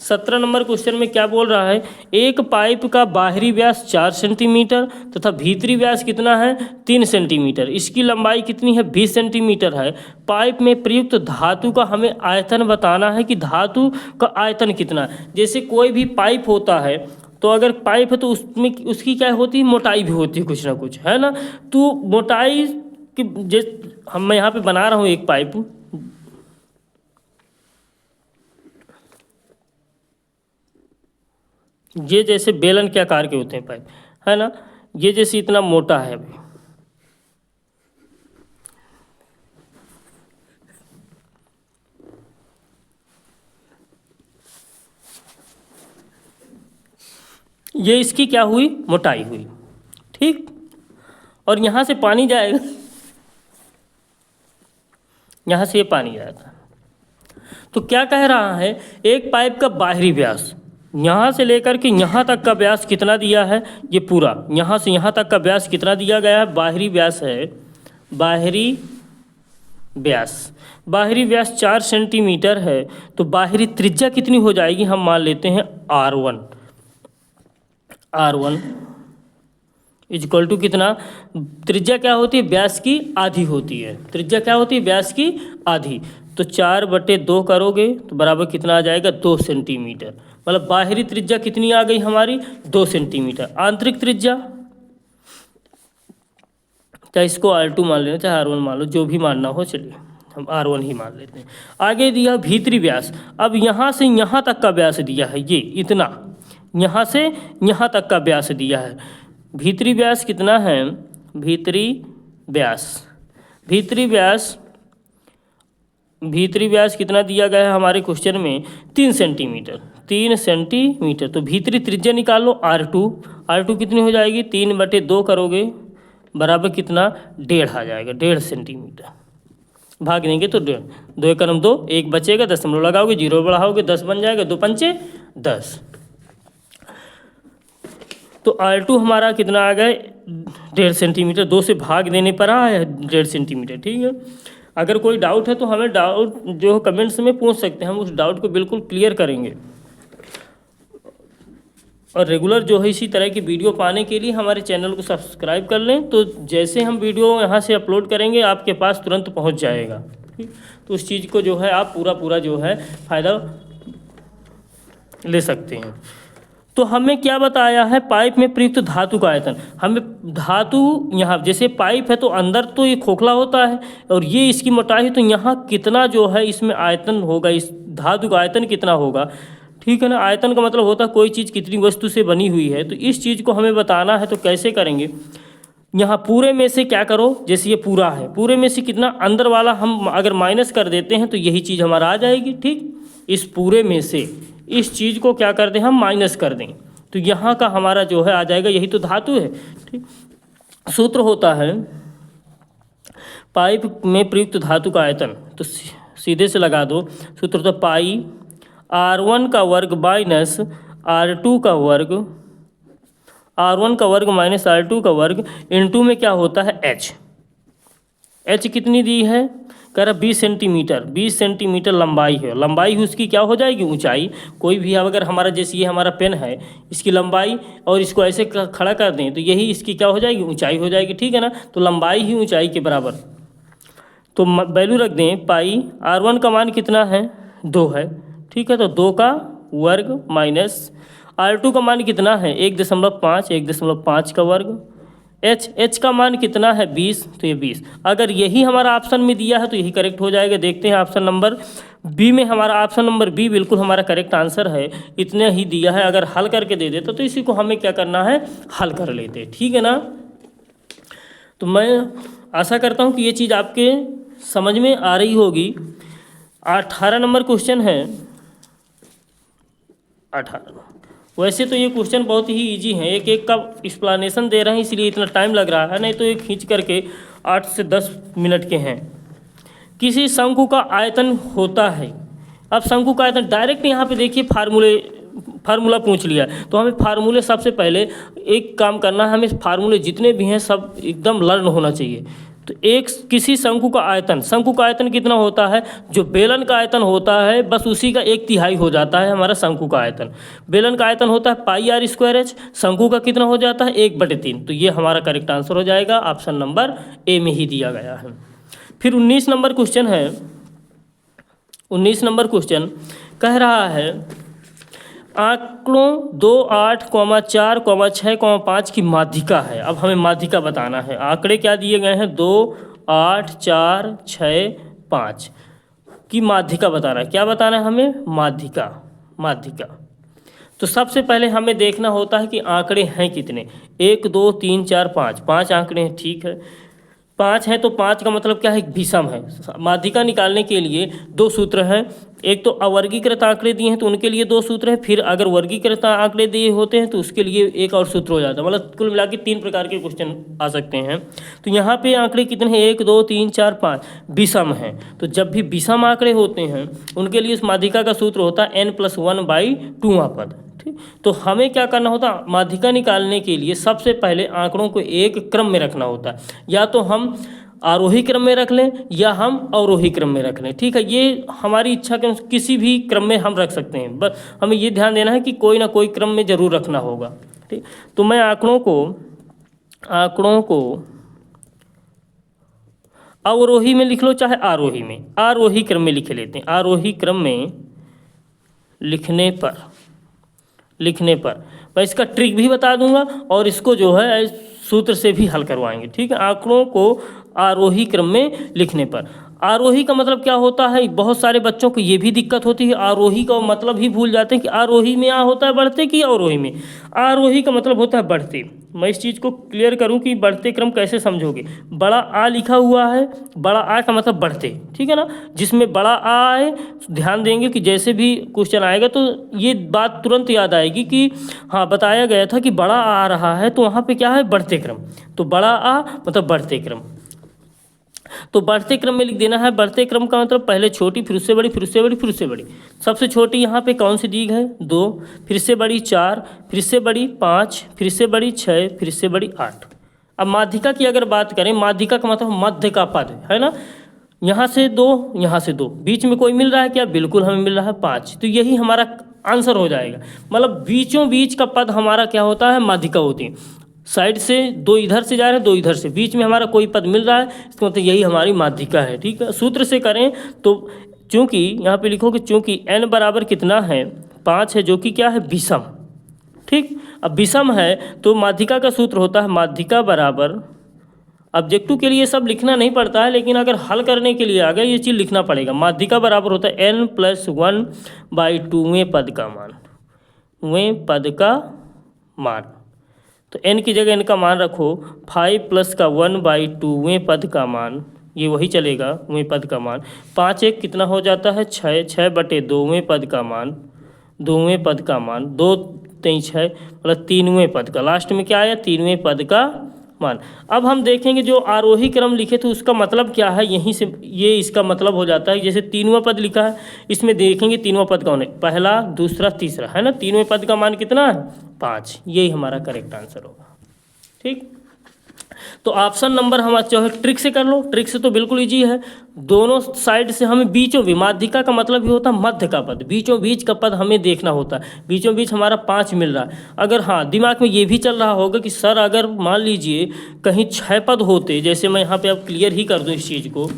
17 नंबर क्वेश्चन में क्या बोल रहा है, एक पाइप का बाहरी व्यास 4 सेंटीमीटर तथा भीतरी व्यास कितना है 3 सेंटीमीटर, इसकी लंबाई कितनी है 20 सेंटीमीटर है। पाइप में प्रयुक्त धातु का हमें आयतन बताना है कि धातु का आयतन कितना है। जैसे कोई भी पाइप होता है तो अगर पाइप है तो उसमें उसकी क्या होती है, मोटाई भी होती है कुछ ना कुछ, है ना। तो मोटाई की मैं यहाँ पे बना रहा हूँ एक पाइप, ये जैसे बेलन के आकार के होते हैं पाइप, है ना। ये जैसे इतना मोटा है अभी, ये इसकी क्या हुई, मोटाई हुई, ठीक। और यहाँ से पानी जाएगा, यहाँ से ये पानी जाएगा। तो क्या कह रहा है, एक पाइप का बाहरी व्यास यहाँ से लेकर के यहाँ तक का व्यास कितना दिया है, ये पूरा यहाँ से यहाँ तक का व्यास कितना दिया गया है, बाहरी व्यास है, बाहरी व्यास 4 सेंटीमीटर है। तो बाहरी त्रिज्या कितनी हो जाएगी, हम मान लेते हैं R1 इक्वल टू कितना, त्रिज्या क्या होती है, व्यास की आधी होती है, त्रिज्या क्या होती है, व्यास की आधी। तो 4/2 करोगे तो बराबर कितना आ जाएगा 2 सेंटीमीटर, मतलब बाहरी त्रिज्या कितनी आ गई हमारी 2 सेंटीमीटर। आंतरिक त्रिज्या, चाहे इसको R2 मान लेना चाहे R1 मान लो, जो भी मानना हो, चलिए हम R1 ही मान लेते हैं। आगे दिया भीतरी व्यास, अब यहाँ से यहाँ तक का व्यास दिया है, ये इतना, यहाँ से यहाँ तक का व्यास दिया है। भीतरी व्यास कितना है, भीतरी व्यास कितना दिया गया है हमारे क्वेश्चन में 3 सेंटीमीटर। तो भीतरी त्रिज्या निकाल लो R2 कितनी हो जाएगी, 3/2 करोगे बराबर कितना 1.5 आ जाएगा, 1.5 सेंटीमीटर। भाग देंगे तो 2 एकम 2, 1 बचेगा, दशमलव लगाओगे, 0 बढ़ाओगे 10 बन जाएगा, 2 पंचे 10। तो R2 हमारा कितना आ गया 1.5 सेंटीमीटर, 2 से भाग देने पर आया है 1.5 सेंटीमीटर, ठीक है। अगर कोई डाउट है तो हमें डाउट जो कमेंट्स में पूछ सकते हैं, हम उस डाउट को बिल्कुल क्लियर करेंगे। और रेगुलर जो है इसी तरह की वीडियो पाने के लिए हमारे चैनल को सब्सक्राइब कर लें, तो जैसे हम वीडियो यहाँ से अपलोड करेंगे आपके पास तुरंत पहुँच जाएगा, ठीक। तो उस चीज़ को जो है आप पूरा जो है फ़ायदा ले सकते हैं। तो हमें क्या बताया है, पाइप में प्रयुक्त धातु का आयतन। हमें धातु यहाँ जैसे पाइप है तो अंदर तो ये खोखला होता है और ये इसकी मोटाई है, तो यहाँ कितना जो है इसमें आयतन होगा, इस धातु का आयतन कितना होगा, ठीक है ना। आयतन का मतलब होता है कोई चीज़ कितनी वस्तु से बनी हुई है, तो इस चीज़ को हमें बताना है। तो कैसे करेंगे, यहाँ पूरे में से क्या करो, जैसे ये पूरा है, पूरे में से कितना अंदर वाला हम अगर माइनस कर देते हैं तो यही चीज़ हमारा आ जाएगी, ठीक। इस पूरे में से इस चीज़ को क्या कर दें, हम माइनस कर दें, तो यहाँ का हमारा जो है आ जाएगा, यही तो धातु है, ठीक। सूत्र होता है पाइप में प्रयुक्त धातु का आयतन, तो सीधे से लगा दो सूत्र, तो पाई R1 का वर्ग माइनस R2 का वर्ग, R1 का वर्ग माइनस R2 का वर्ग इनटू में क्या होता है H कितनी दी है, कह रहा 20 सेंटीमीटर लंबाई है, लंबाई उसकी क्या हो जाएगी, ऊंचाई। कोई भी अगर हमारा जैसे ये हमारा पेन है, इसकी लंबाई और इसको ऐसे खड़ा कर दें तो यही इसकी क्या हो जाएगी, ऊंचाई हो जाएगी, ठीक है ना। तो लंबाई ही ऊंचाई के बराबर, तो वैल्यू रख दें पाई। R1 का मान कितना है 2 है, ठीक है, तो 2 का वर्ग माइनस R2 का मान कितना है 1.5 का वर्ग, H का मान कितना है 20, तो ये 20। अगर यही हमारा ऑप्शन में दिया है तो यही करेक्ट हो जाएगा। देखते हैं ऑप्शन नंबर बी में, हमारा ऑप्शन नंबर बी बिल्कुल हमारा करेक्ट आंसर है, इतने ही दिया है। अगर हल करके दे देता तो इसी को हमें क्या करना है, हल कर लेते, ठीक है ना। तो मैं आशा करता हूँ कि ये चीज़ आपके समझ में आ रही होगी। 18 नंबर क्वेश्चन है, 18। वैसे तो ये क्वेश्चन बहुत ही इजी है, एक एक का एक्सप्लेनेशन दे रहे हैं इसलिए इतना टाइम लग रहा है, नहीं तो ये खींच करके 8 से 10 मिनट के हैं। किसी शंकु का आयतन होता है, अब शंकु का आयतन डायरेक्ट यहाँ पे देखिए फार्मूला पूछ लिया, तो हमें फार्मूले सबसे पहले एक काम करना है, हमें फार्मूले जितने भी हैं सब एकदम लर्न होना चाहिए। तो एक किसी शंकु का आयतन कितना होता है, जो बेलन का आयतन होता है बस उसी का 1/3 हो जाता है हमारा शंकु का आयतन। बेलन का आयतन होता है πr²h, शंकु का कितना हो जाता है 1/3। तो ये हमारा करेक्ट आंसर हो जाएगा, ऑप्शन नंबर ए में ही दिया गया है। फिर 19 नंबर क्वेश्चन है। 19 नंबर क्वेश्चन कह रहा है आंकड़ों 2, 8, 4, 6, 5 की माध्यिका है। अब हमें माध्यिका बताना है। आंकड़े क्या दिए गए हैं, 2, 8, 4, 6, 5 की माध्यिका बताना है। क्या बताना है हमें, माध्यिका। तो सबसे पहले हमें देखना होता है कि आंकड़े हैं कितने, 1, 2, 3, 4, 5, 5 आंकड़े हैं, ठीक है। 5 हैं तो 5 का मतलब क्या है, विषम है। माध्यिका निकालने के लिए 2 सूत्र हैं। एक तो अवर्गीकृत आंकड़े दिए हैं तो उनके लिए 2 सूत्र हैं, फिर अगर वर्गीकृत आंकड़े दिए होते हैं तो उसके लिए एक और सूत्र हो जाता है। मतलब कुल मिला के 3 प्रकार के क्वेश्चन आ सकते हैं। तो यहाँ पे आंकड़े कितने हैं, 1, 2, 3, 4, 5 विषम हैं। तो जब भी विषम आंकड़े होते हैं उनके लिए इस माध्यिका का सूत्र होता है n+1/2वां पद, ठीक। तो हमें क्या करना होता है, माध्यिका निकालने के लिए सबसे पहले आंकड़ों को एक क्रम में रखना होता है। या तो हम आरोही क्रम में रख लें या हम अवरोही क्रम में रख लें, ठीक है। ये हमारी इच्छा के किसी भी क्रम में हम रख सकते हैं, बस हमें ये ध्यान देना है कि कोई ना कोई क्रम में ज़रूर रखना होगा, ठीक। तो मैं आंकड़ों को अवरोही में लिख लो चाहे आरोही क्रम में लिख लेते हैं। आरोही क्रम में लिखने पर मैं इसका ट्रिक भी बता दूंगा और इसको जो है सूत्र से भी हल करवाएंगे, ठीक है। आंकड़ों को आरोही क्रम में लिखने पर, आरोही का मतलब क्या होता है, बहुत सारे बच्चों को ये भी दिक्कत होती है, आरोही का मतलब ही भूल जाते हैं कि आरोही में आ होता है बढ़ते कि अवरोही में। आरोही का मतलब होता है बढ़ते। मैं इस चीज़ को क्लियर करूं कि बढ़ते क्रम कैसे समझोगे। बड़ा आ लिखा हुआ है, बड़ा आ का मतलब बढ़ते, ठीक है ना। जिसमें बड़ा आ आए ध्यान देंगे कि जैसे भी क्वेश्चन आएगा तो ये बात तुरंत याद आएगी कि हाँ बताया गया था कि बड़ा आ रहा है तो वहाँ पे क्या है, बढ़ते क्रम। तो बड़ा आ मतलब बढ़ते क्रम। तो बढ़ते क्रम में लिख देना है। बढ़ते क्रम का मतलब पहले छोटी, फिर उससे बड़ी, फिर उससे बड़ी, फिर उससे बड़ी। सबसे छोटी यहाँ पे कौन सी दी है, 2, फिर से बड़ी 4, फिर से बड़ी 5, फिर से बड़ी 6, फिर से बड़ी 8। अब माध्यिका की अगर बात करें, माध्यिका का मतलब मध्य का पद है ना। यहाँ से 2, यहाँ से 2, बीच में कोई मिल रहा है क्या, बिल्कुल हमें मिल रहा है 5। तो यही हमारा आंसर हो जाएगा। मतलब बीचों बीच का पद हमारा क्या होता है, माध्यिका होती है। साइड से 2 इधर से जा रहे हैं, 2 इधर से, बीच में हमारा कोई पद मिल रहा है, इसका मतलब यही हमारी माध्यिका है, ठीक है। सूत्र से करें तो चूंकि यहाँ पे लिखोगे चूंकि n बराबर कितना है, 5 है, जो कि क्या है, विषम, ठीक। अब विषम है तो माध्यिका का सूत्र होता है माध्यिका बराबर, ऑब्जेक्टिव के लिए सब लिखना नहीं पड़ता है लेकिन अगर हल करने के लिए आ गया ये चीज़ लिखना पड़ेगा। माध्यिका बराबर होता है n+1/2वें पद का मान। तो n की जगह n का मान रखो, 5 प्लस का 1/2वें पद का मान, ये वही चलेगा, वें पद का मान। 5 1 कितना हो जाता है, 6, 6/2वें पद का मान, 2वें पद का मान, 2 3 6 मतलब 3वें पद का, लास्ट में क्या आया, 3वें पद का मान। अब हम देखेंगे जो आरोही क्रम लिखे थे उसका मतलब क्या है, यहीं से ये इसका मतलब हो जाता है। जैसे 3वां पद लिखा है, इसमें देखेंगे 3वां पद कौन है, पहला, दूसरा, तीसरा, है ना। 3वें पद का मान कितना है, 5। यही हमारा करेक्ट आंसर होगा, ठीक। तो ऑप्शन नंबर हमारा जो है ट्रिक से कर लो। ट्रिक से तो बिल्कुल इजी है, दोनों साइड से हमें बीचों बीच, माध्यिका का मतलब भी होता है मध्य का पद, बीचों बीच का पद हमें देखना होता है। बीचों बीच हमारा 5 मिल रहा है। अगर हाँ दिमाग में ये भी चल रहा होगा कि सर अगर मान लीजिए कहीं 6 पद होते, जैसे मैं यहाँ पे अब क्लियर ही कर दूँ इस चीज़ को,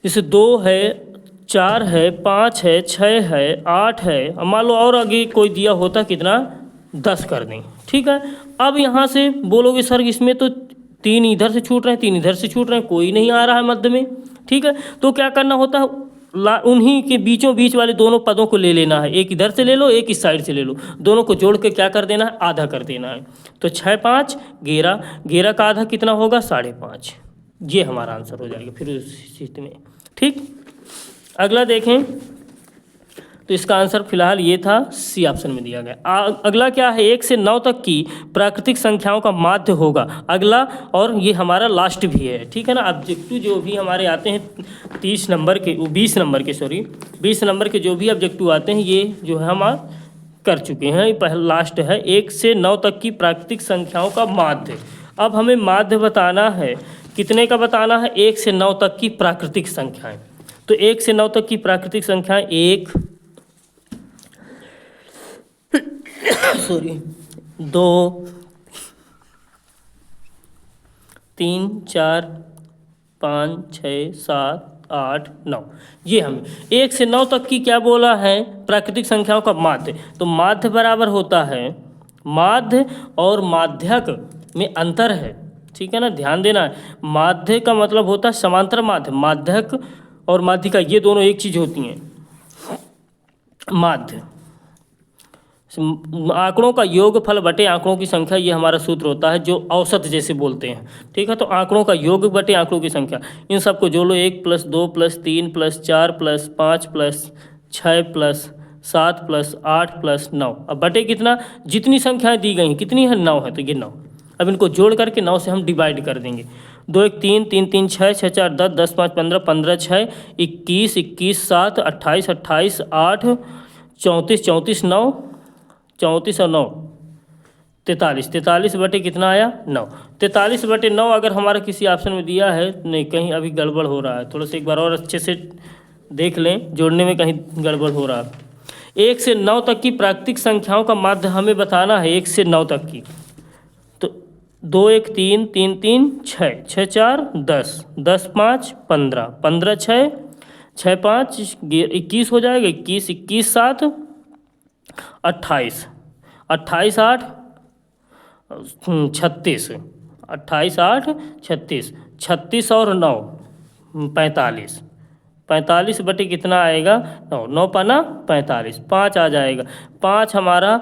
जैसे 2 है, 4 है, 5 है, 6 है, 8 है, मान लो और आगे कोई दिया होता कितना, 10 कर दें, ठीक है। अब यहाँ से बोलोगे सर इसमें तो 3 इधर से छूट रहे हैं, 3 इधर से छूट रहे हैं, कोई नहीं आ रहा है मध्य में, ठीक है। तो क्या करना होता है, उन्हीं के बीचों बीच वाले दोनों पदों को ले लेना है। एक इधर से ले लो, एक इस साइड से ले लो, दोनों को जोड़ के क्या कर देना है, आधा कर देना है। तो 6 5 11, 11 का आधा कितना होगा, 5.5। ये हमारा आंसर हो जाएगा फिर उस स्थिति में, ठीक। अगला देखें तो इसका आंसर फिलहाल ये था, सी ऑप्शन में दिया गया। अगला क्या है, 1 से 9 तक की प्राकृतिक संख्याओं का माध्य होगा अगला, और ये हमारा लास्ट भी है, ठीक है ना। ऑब्जेक्टिव जो भी हमारे आते हैं 20 नंबर के जो भी ऑब्जेक्टिव आते हैं ये जो है हम कर चुके हैं। पहला लास्ट है 1 से 9 तक की प्राकृतिक संख्याओं का माध्य। अब हमें माध्य बताना है कितने का बताना है? 1 से 9 तक की प्राकृतिक संख्याएं। तो 1 से 9 तक की प्राकृतिक संख्याएं 1 2 3 4 5 6 7 8 9, ये हमें 1 से 9 तक की क्या बोला है? प्राकृतिक संख्याओं का माध्य। तो माध्य बराबर होता है, माध्य और माध्यक में अंतर है, ठीक है ना, ध्यान देना है। माध्य का मतलब होता है समांतर माध्य, माध्यक और माध्यिका ये दोनों एक चीज होती हैं। माध्य आंकड़ों का योगफल बटे आंकड़ों की संख्या, ये हमारा सूत्र होता है जो औसत जैसे बोलते हैं, ठीक है। तो आंकड़ों का योग बटे आंकड़ों की संख्या, इन सबको जोड़ो 1 + 2 + 3 + 4 + 5 + 6 + 7 + 8 + 9, अब बटे कितना? जितनी संख्याएं दी गई हैं, कितनी है? 9 है, तो ये 9। अब इनको जोड़ करके 9 से हम डिवाइड कर देंगे। 2 1 3 3 3 6 6 4 10 10 5 15 15 6 21 21 7 28 28 8 34 34 9 34 और 9 43, 43 बटे कितना आया? 9। 43 बटे 9 अगर हमारा किसी ऑप्शन में दिया है, नहीं कहीं अभी गड़बड़ हो रहा है, थोड़ा सा एक बार और अच्छे से देख लें, जोड़ने में कहीं गड़बड़ हो रहा है। 1 से 9 तक की प्राकृतिक संख्याओं का माध्य हमें बताना है, 1 से 9 तक की। तो 2 1 3 3 3 6 6 4 10 10 5 15 15 6 6 5 21 हो जाएगा, 21 21 7 28 28 8 36 28 8 36 36 और 9 45 45 बटे कितना आएगा? 9 9 पाना 45, 5 आ जाएगा, 5 हमारा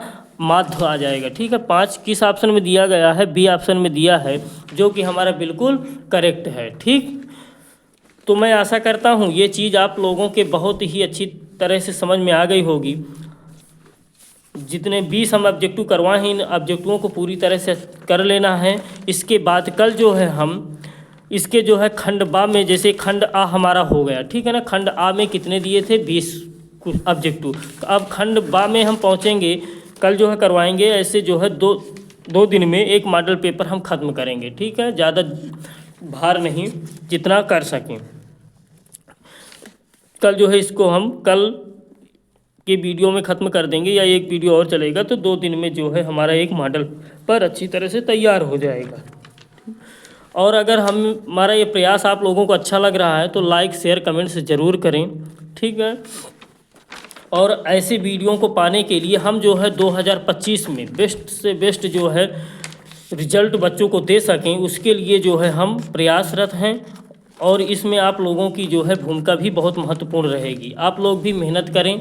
माध्य आ जाएगा, ठीक है। 5 किस ऑप्शन में दिया गया है? बी ऑप्शन में दिया है, जो कि हमारा बिल्कुल करेक्ट है, ठीक। तो मैं आशा करता हूँ ये चीज़ आप लोगों के बहुत ही अच्छी तरह से समझ में आ गई होगी। जितने 20 हम ऑब्जेक्टिव करवाए हैं, इन ऑब्जेक्टिवों को पूरी तरह से कर लेना है। इसके बाद कल जो है हम इसके जो है खंड बा में, जैसे खंड आ हमारा हो गया, ठीक है ना, खंड आ में कितने दिए थे? 20 ऑब्जेक्टिव। तो अब खंड बा में हम पहुंचेंगे, कल जो है करवाएंगे। ऐसे जो है दो दिन में एक मॉडल पेपर हम ख़त्म करेंगे, ठीक है, ज़्यादा भार नहीं, जितना कर सकें। कल जो है इसको हम कल के वीडियो में ख़त्म कर देंगे, या एक वीडियो और चलेगा, तो 2 दिन में जो है हमारा एक मॉडल पर अच्छी तरह से तैयार हो जाएगा। और अगर हमारा ये प्रयास आप लोगों को अच्छा लग रहा है तो लाइक शेयर कमेंट से ज़रूर करें, ठीक है। और ऐसे वीडियो को पाने के लिए हम जो है 2025 में बेस्ट से बेस्ट जो है रिजल्ट बच्चों को दे सकें, उसके लिए जो है हम प्रयासरत हैं। और इसमें आप लोगों की जो है भूमिका भी बहुत महत्वपूर्ण रहेगी। आप लोग भी मेहनत करें।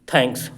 थैंक्स।